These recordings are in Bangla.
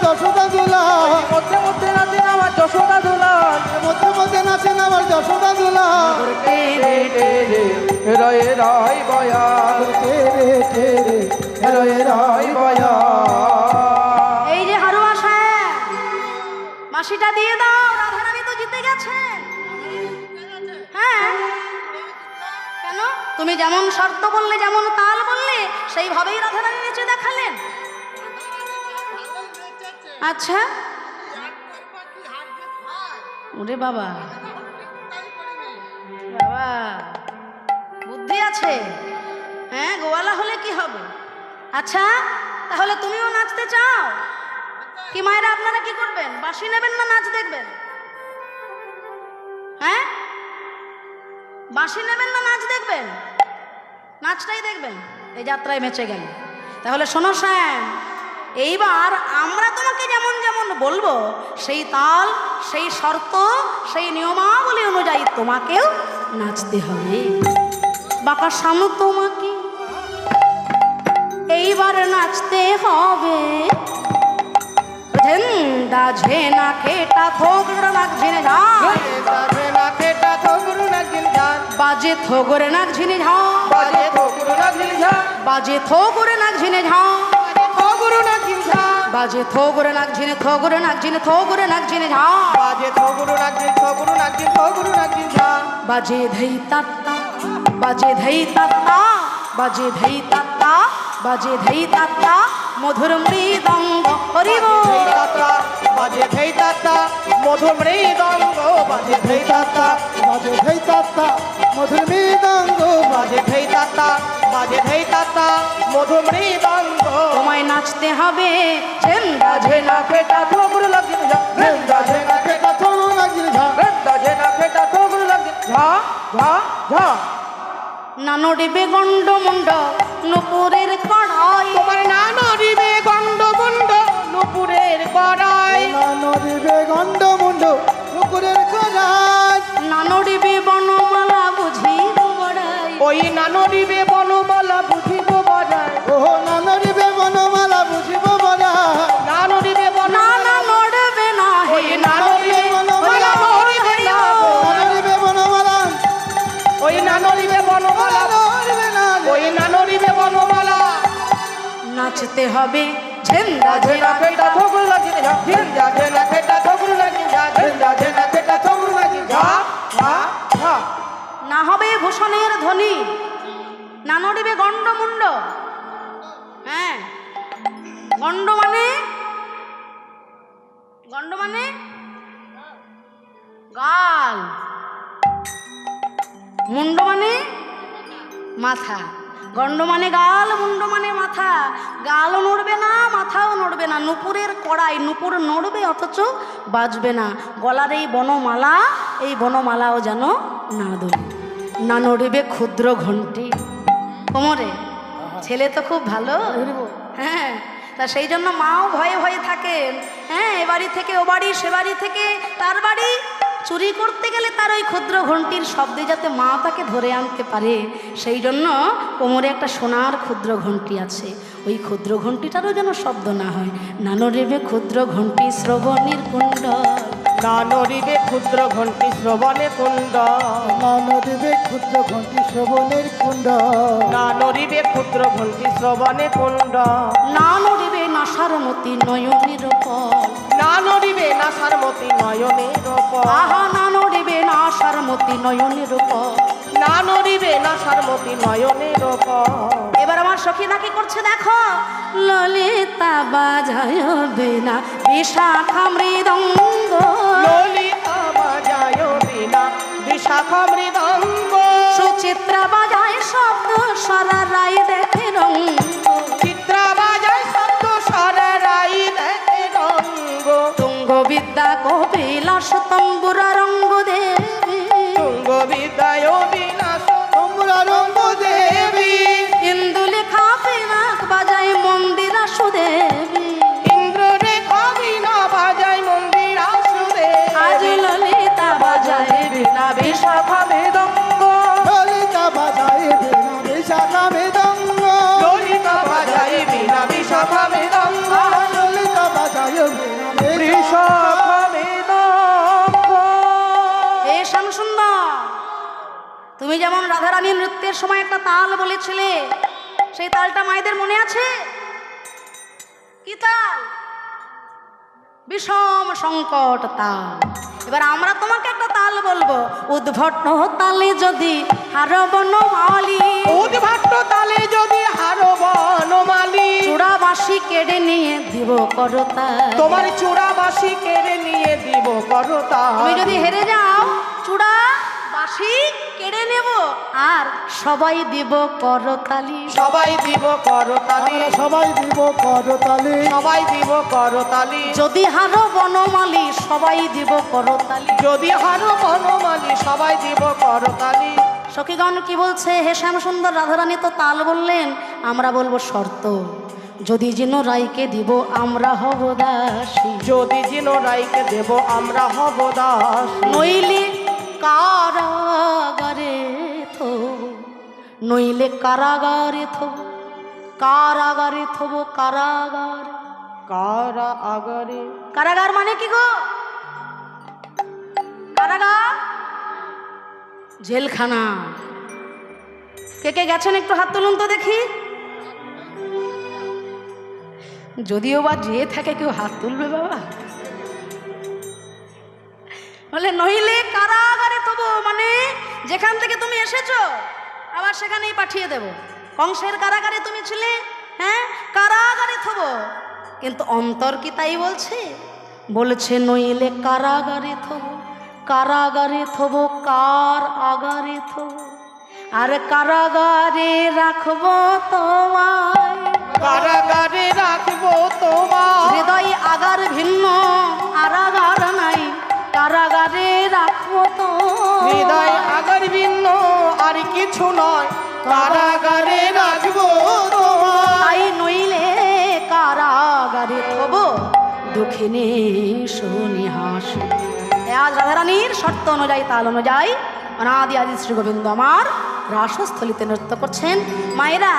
যশোদা দুলাল, মধ্যে মধ্যে নাচেন আমার যশোদা দুলাল, মধ্যে মধ্যে নাচেন আমার যশোদা দুলাল। টেরে টেরে রয়ে রয় বয়াল, টেরে টেরে রয়ে রয় বয়াল। এই যে হারুয়া সাহেব, মাসিটা দিয়ে দাও, রাধারানী তো জিতে গেছেন। হ্যাঁ, কেন? তুমি যেমন শর্ত বললে, যেমন তাল বললে, সেইভাবেই রাধারানী নেচে দেখালেন। আচ্ছা, ওরে বাবা, বাবা বুদ্ধি আছে। হ্যাঁ, গোয়ালা হলে কি হবে? আচ্ছা, তাহলে তুমিও নাচতে চাও কি? মায়েরা আপনারা কি করবেন? বাঁশি নেবেন না নাচ দেখবেন? হ্যাঁ, বাঁশি নেবেন না নাচ দেখবেন? নাচটাই দেখবেন। এই যাত্রায় মেচে গেল। তাহলে শোনো শ্যাম, এইবার আমরা তোমাকে যেমন যেমন বলবো, সেই তাল, সেই শর্ত, সেই নিয়মাবলী অনুযায়ী তোমাকেও নাচতে হবে। বাঁকা সামু তোমাকে এইবার নাচতে হবে। ঝেন্দা ঝেনা খেটা থোগড় নাক ঝিনে ঝা, বাজে থোগড় নাক ঝিনে ঝা, বাজে থোগড় নাক ঝিনে ঝা, বাজে থোগড় নাক ঝিনে, থোগড় নাক ঝিনে, থোগড় নাক ঝিনে ঝা, বাজে ধৈ তাত্তা, বাজে ধৈ তাত্তা, বাজে ধৈ তাত্তা, বাজে ধৈ তাত্তা, মধুর মৃদঙ্গ হরিব, বাজে ধৈ তাত্তা, মধুর মৃদঙ্গ, বাজে ধৈ তাত্তা, বাজে ধৈ তাত্তা, মধুর মৃদঙ্গ, বাজে ধৈ তাত্তা, বাজে ধৈ তাত্তা, মধুর মৃদঙ্গ। তোমায় নাচতে হবে। ঝেন্দা ঝেনা খেটা থোগড় লাগিন ঝা, ঝেন্দা ঝেনা খেটা থোড় লাগিল ঝা, ঝেন্দা ঝেনা খেটা থোগড় লাগিন ঝা ঝা ঝা। নানড়িবে গণ্ড মুন্ড নুপুরের কড়াই, তোমার নানরিবে গন্ডমুন্ড নুপুরের কড়াই, নদীবে গণ্ড মুন্ড নুপুরের করাজ, নানড়িবে বনমালা বুঝিব বড়াই, ওই নানরিবে বনমালা বুঝিব বড়াই, ও নদীবে বনমালা বুঝিব বড়া, নানরিবে না বনমালা, না নড়বে না হে, ওই নানরিবে বনমালা নড়িবে না, নদীবে বনমালা, ওই নানরিবে বনমালা, নদীবে না, ওই নানরিবে বনমালা। নাচতে হবে। ঝেন্দা ঝেনা খেটা থোগড় লাগিন ঝা, ঝেন্দা ঝেনা খেটা থোগড় লাগিন ঝা, ঝেন্দা ঝেনা খেটা থোগড় লাগিন ঝা ঝা ঝা। না হবে ভূষণের ধ্বনি, না নড়িবে গণ্ড মুন্ড। হ্যাঁ, গণ্ড মানে, গণ্ড মানে গাল, মুন্ড মানে মাথা। গণ্ড মানে গাল, মুন্ড মানে মাথা। গালও নড়বে না, মাথাও নড়বে না। নুপুরের কড়াই, নুপুর নড়বে অথচ বাজবে না। গলার এই বনমালা, এই বনমালাও যেন না দোলে। না নড়বে ক্ষুদ্র ঘণ্টি কোমরে। ছেলে তো খুব ভালো, হ্যাঁ, তা সেই জন্য মাও ভয়ে ভয়ে থাকেন। হ্যাঁ, এ বাড়ি থেকে ও বাড়ি, সে বাড়ি থেকে তার বাড়ি চুরি করতে গেলে তার ওই ক্ষুদ্র ঘণ্টির শব্দে যাতে মা তাকে ধরে আনতে পারে, সেই জন্য কোমরে একটা সোনার ক্ষুদ্র ঘণ্টি আছে। ওই ক্ষুদ্র ঘণ্টিটারও যেন শব্দ না হয়। নানরেবে ক্ষুদ্র ঘণ্টি শ্রবণের কুণ্ডল, নানরিবে ক্ষুদ্র ঘণ্টি শ্রবণে কুণ্ড, নদীবে ক্ষুদ্র ঘণ্টি শ্রবণের কুণ্ড, নানরিবে ক্ষুদ্র ঘণ্টি শ্রবণে কুণ্ড, নানরিবে নাসার মতি নয়নের পল, নানরিবে নাসার মতি নয়নের পল, আহা নানরিবে নাসার মতি নয়নের পল। নানরিবে নাসার মতি নয়নের পল। এবার আমার সখীরা কি করছে দেখো। ললিতা বাজায় বেনা বিশাখা মৃদঙ্গ, ললিতা বাজায় বীণা বিশাখা মৃদঙ্গ, সুচিত্রা বাজায় শব্দ সারা রায় দেখে রঙ্গ, চিত্রা বাজায় শব্দ সারা রাই দেখে রঙ্গ, তুঙ্গ বিদ্যা কপিলাস তম্বুরা রঙ্গ দেবী, তুঙ্গ বিদ্যায় বিনাশ তোমরা রঙ্গ দেবী, ইন্দুলেখা পিনাক বাজায় মন্দিরা সুদেবী, ইন্দ্র রেখা বীণা বাজায় মন্দির আসুদে, আজ ললিতা বাজায় বিনা বিশাখা মৃদঙ্গ, ললিতা বাজায় বীণা বিশাখা মৃদঙ্গ, ললিতা বাজায় বীণা বিশাখা মৃদঙ্গ, ললিতা বাজায় তুমি যেমন রাধারানী নৃত্যের সময় একটা তাল বলেছিলে, সেই তালটা মায়েদের মনে আছে? কি তাল? বিষম সংকট তাল। এবার আমরা তোমাকে একটা তাল বলবো, উদ্ভট তালে যদি হারো বনমালী, উদ্ভট তালে যদি হারো বনমালী, চূড়া বাঁশি কেড়ে নিয়ে দিব করতাল। তোমার চূড়া বাঁশি কেড়ে নিয়ে দিব করতাল। তুমি যদি হেরে যাও, চূড়া বাঁশি কেড়ে নেব আর সবাই দিব করতালি। সবাই দিব করতালি, আমরা সবাই দিব করতালি, সবাই দিব করতালি। যদি হারো বনমালী সবাই দিব করতালি। যদি হারো বনমালী সবাই দিব করতালি। সখীগণ কি বলছে? হে শ্যাম সুন্দর রাধারানী তো তাল বললেন, আমরা বলবো শর্ত, যদি যেন রায়কে দিব আমরা হব দাসী। যদি জিনো রাইকে দেব আমরা হব দাস। নইলে কারাগারে থব, নইলে কারাগারে থব, কারাগারে থব, কারাগার। কারা আগারে, কারাগার মানে কি গো? কারাগার জেলখানা। কে কে গেছেন একটু হাত তুলুন তো দেখি। যদিও বা যেয়ে থাকে কেউ হাত তুলবে বাবা। বলে নইলে কারাগারে তব, মানে যেখান থেকে তুমি এসেছো আবার সেখানেই পাঠিয়ে দেব। কংসের কারাগারে তুমি ছিলে, হ্যাঁ, কারাগারে থব। কিন্তু অন্তর কি তাই বলছে? বলেছে নইলে কারাগারে থব, কারাগারে থব, কার আগারে থব, আর কারাগারে রাখবো তোমায়। কারাগারে রাখবো তোমার। হৃদয় আগার ভিন্ন আরাগার নাই, কারাগারে রাখবো তো। হৃদয় আগার ভিন্ন আর কিছু নয়, কারাগারে রাখবো তোমার। তাই নইলে কারাগারে থব, দুঃখিনী শুনি হাসি। আজ রাধারানীর শর্ত অনুযায়ী, তাল অনুযায়ী অনাদি আদি শ্রী গোবিন্দ আমার রাসস্থলিতে নৃত্য করছেন। মায়েরা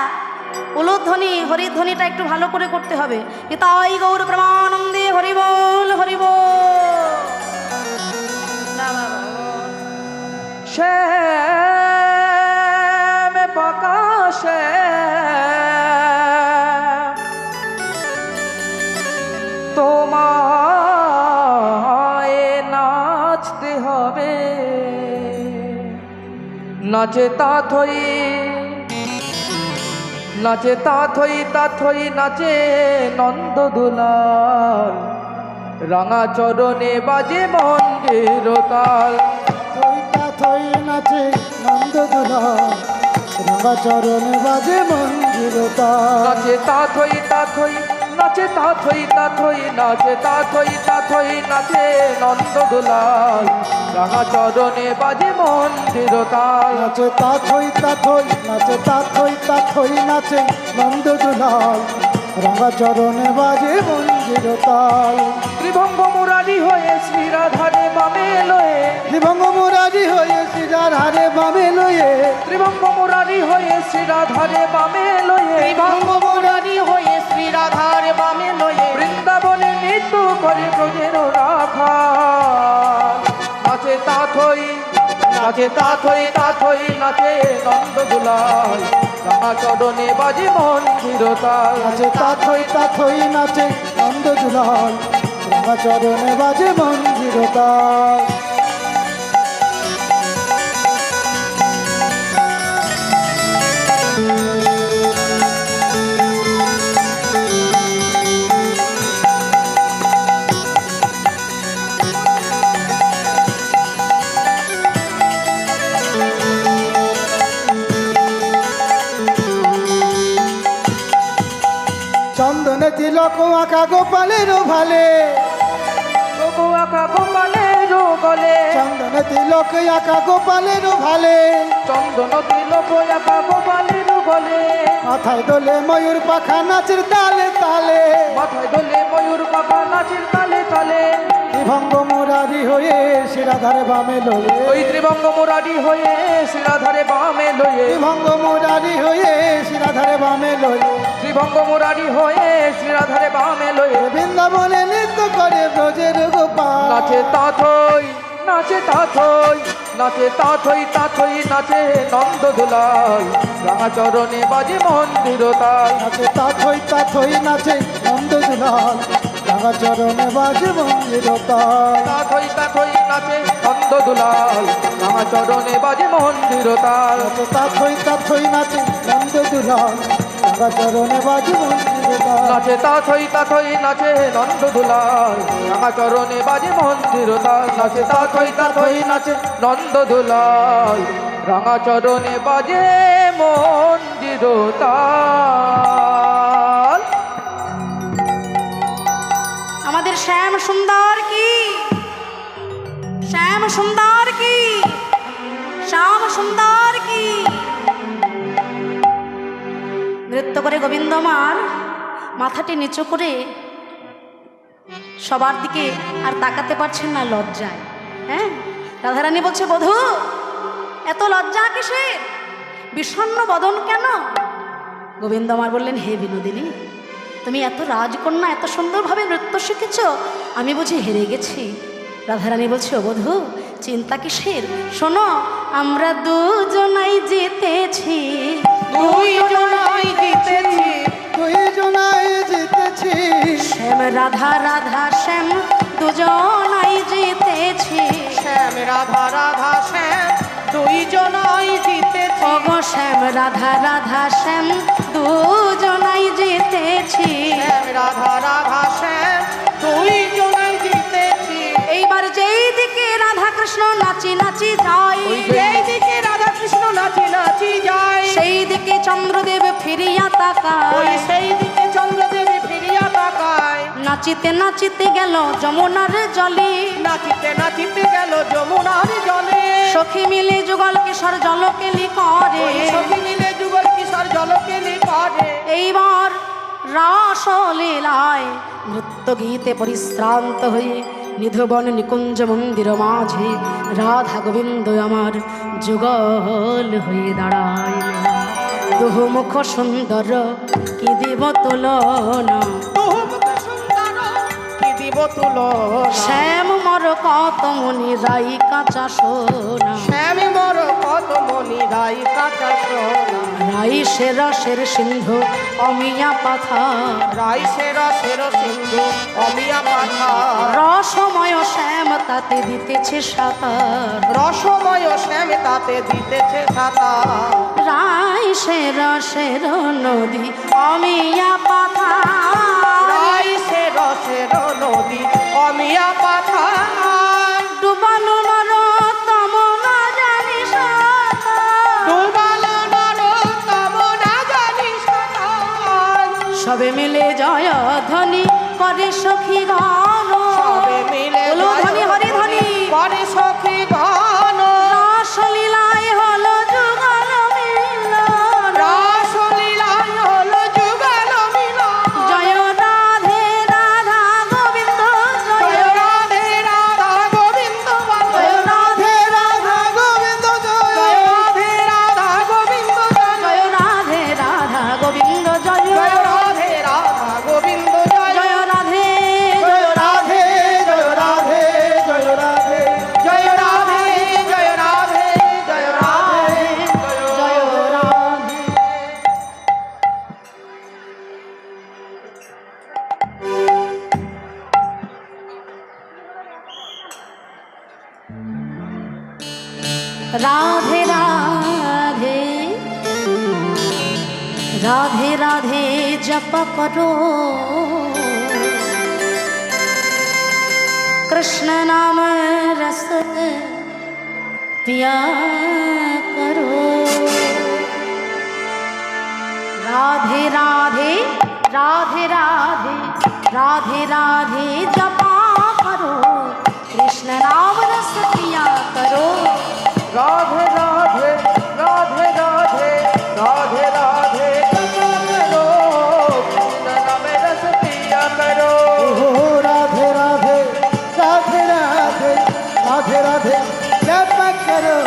উলুধ্বনি হরিধ্বনিটা একটু ভালো করে করতে হবে। তাই গৌর প্রেমানন্দে হরিবোল হরিবোল। শ্যাম প্রকাশে তোমায় নাচতে হবে, নাচে তাথই, নাচে তাথই, তাথই নাচে নন্দদুলাল, রাঙা চরণে বাজে মন্দির তাল। থইতা থই নাচে নন্দদুলাল, রাঙা চরণে বাজে মঞ্জুরতা। নাচে তাথই, তাথই নাচে তাথই, তাথই নাচে তাথই, তাথই নাচে নন্দদুলাল, রাঙা চরণে বাজে মন্দির তাল। নাচে তা থই তা থই, নাচে তা থই তা থই নাচে নন্দদুলাল, রাঙা চরণে বাজে মঞ্জুরতাল। ত্রিভঙ্গ মুরারি হয়ে শ্রী রাধারে বামে লয়ে, ত্রিভঙ্গ মুরারি হয়ে শ্রীরার হারে বামে লয়ে, ত্রিভঙ্গ মুরারি হয়ে শ্রী রাধারে বামে লয়ে, ত্রিভঙ্গ মুরারি হয়ে শ্রী রাধার বামে লয়ে, বৃন্দাবনে নৃত্য করে ব্রজের রাখা। নাচে তাথই, নাচে তাথই, তাথই নাচে নন্দদুলাল, রাঙা চরণে বাজে মন্দির তাল। নাচে তা থই তা থই নাচে নন্দদুলাল, রাঙা চরণে বাজে মঞ্জুরতাল। চন্দনে তিলক আঁকা গোপালের ভালে, আঁকা গোপালের গলে, চন্দনে তিলক আঁকা গোপালের ভালে, চন্দন তিলক আঁকা গোপালের গলে, মাথায় দোলে ময়ূর পাখা নাচের তালে তালে, মাথায় দোলে ময়ূর পাখা নাচের তালে তালে। ত্রিভঙ্গ মুরারি হয়ে শিরাধারে বামে লয়ে, ওই ত্রিভঙ্গ মুরারি হয়ে শিরাধারে বামে লয়ে, ত্রিভঙ্গ মুরারি হয়ে শিরাধারে বামে লয়ে, ত্রিভঙ্গ মুরারি হয়ে শিরাধারে বামে লয়ে, বৃন্দাবনে নৃত্য করে ব্রজের গোপাল। নাচে তাথই, নাচে তাথই নাচে তাথই তাথই নাচে নন্দ দুলাল রাঙা চরণে বাজে মন্দির তাল নাচে তাথই তাথই নাচে নন্দ দুলাল রাঙা চরণে বাজে মন্দির তাল তাথই তাথই নাচে নন্দ দুলাল রাঙা চরণে বাজে মন্দির তাল নাচে তাথই তাথই নাচে নন্দ দুলাল রাঙা চরণে বাজে মন্দির তাল নাচে তাথই তাথই নাচে নন্দ দুলাল রাঙা চরণে বাজে মন্দির তাল নাচে তাথই তাথই নাচে নন্দ দুলাল রাঙা চরণে বাজে মন্দির তাল আমাদের শ্যাম সুন্দর কি, শ্যাম সুন্দর কি, শ্যাম সুন্দর কি। নৃত্য করে গোবিন্দ আমার মাথাটি নিচু করে সবার দিকে আর তাকাতে পারছেন না লজ্জায়। হ্যাঁ, রাধারানী বলছে, বধূ এত লজ্জা কিসের, বিষণ্ণ বদন কেন? গোবিন্দ আমার বললেন, হে বিনোদিনী, তুমি এত রাজকন্যা, এত সুন্দরভাবে নৃত্য শিখেছ, আমি বুঝি হেরে গেছি। রাধারানী বলছে, ও বধূ চিন্তা কিসের, শোনো আমরা দুজনাই জিতেছি, দুইজনাই জিতেছি, দুইজনাই জিতেছি, শ্যাম রাধা রাধা শ্যাম দুজনাই জিতেছি, শ্যাম রাধা রাধা শ্যাম দুইজনাই জিতেছি, ওগো শ্যাম রাধা রাধা শ্যাম দুজনাই জিতেছি, শ্যাম রাধা রাধা শ্যাম দুইজনাই জিতেছি। এইবার যেই দিকে রাধা কৃষ্ণ নাচি নাচি যায়, যেই দিকে রাধা কৃষ্ণ নাচি নাচি যায়, সেই দিকে চন্দ্রদেব ফিরিয়া তাকায়, সেই দিকে চন্দ্রদেব ফিরিয়া তাকায়, নাচিতে নাচিতে গেল যমুনার জলে, নাচিতে নাচিতে গেল যমুনার জলে, সখী মিলে যুগল কিশোর জলকেলি করে, সখী মিলে যুগল কিশোর জলকেলি করে। এইবার রাসলীলায় নৃত্য গীতে পরিশ্রান্ত হয়ে নিধুবন নিকুঞ্জ মন্দির মাঝে রাধা গোবিন্দ আমার যুগল হয়ে দাঁড়াইলেন। দুহুমুখ সুন্দর কি দিব তুলনা, কি দিব তুলনা, শ্যাম মর কত মনি রাই কাঁচা সোনা, শ্যাম মর কত মনি রাই কাঁচা সোনা, রাই রসের সিন্ধু অমিয়া পাথা, রাই রসের সিন্ধু অমিয়া পাথা, রসময় শ্যাম তাতে দিতেছে সাঁতার, রসময় শ্যাম তাতে দিতেছে সাঁতার, রাই রসের নদী অমিয়া পাথা, রাই রসের নদী অমিয়া পাথা, ডুবানো নর তমনা জানি সাঁতার, ডুবালো নরোত্তম না জানি সাঁতার, সবে মিলে জয় ধ্বনি করে সখী গান, সবে মিলে বলো ধ্বনি হরি ধ্বনি, করে সখী গান, রাসলীলায় হলো যুগল মিলন, রাসলীলায় হলো যুগল মিলন, জয় রাধে রাধা গোবিন্দ, জয় রাধে রাধা গোবিন্দ বলো, জয় রাধে রাধা গোবিন্দ জয়, জয় রাধে রাধা গোবিন্দ জয়, জয় রাধে রাধা গোবিন্দ জয়, জয় রাধে রাধা গোবিন্দ জয়, জয় রাধে জয় রাধে জয় রাধে জয় রাধে জয় রাধে জয় রাধে জয় রাধে জয় রাধে। রাধে রাধে রাধে রাধে জপ করো, कृष्ण नाम रस पिया करो, राधे राधे राधे राधे राधे राधे जपा करो, कृष्ण नाम रस पिया करो, राधे राधे राधे राधे राधे राधे करो, कृष्ण नाम रस पिया करो, ओ राधे राधे राधे राधे राधे राधे जप करो,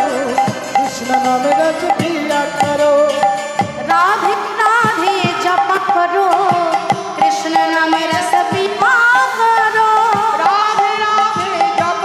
कृष्ण नाम रस पिया करो, राधे राधे जप करो, कृष्ण नाम रस पिया करो, राधे राधे जप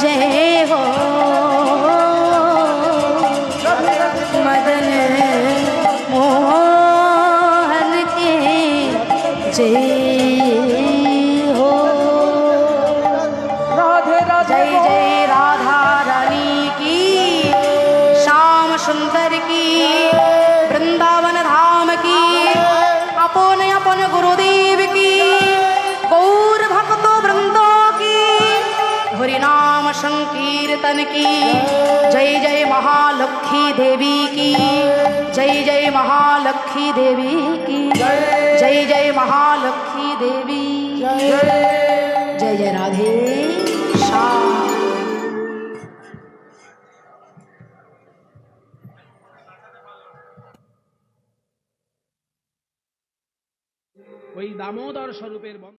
की जय जय महालक्ष्मी देवी की जय जय महालक्ष्मी देवी की जय जय महालक्ष्मी देवी जय जय राधे श्याम। ওই দামোদর স্বরূপের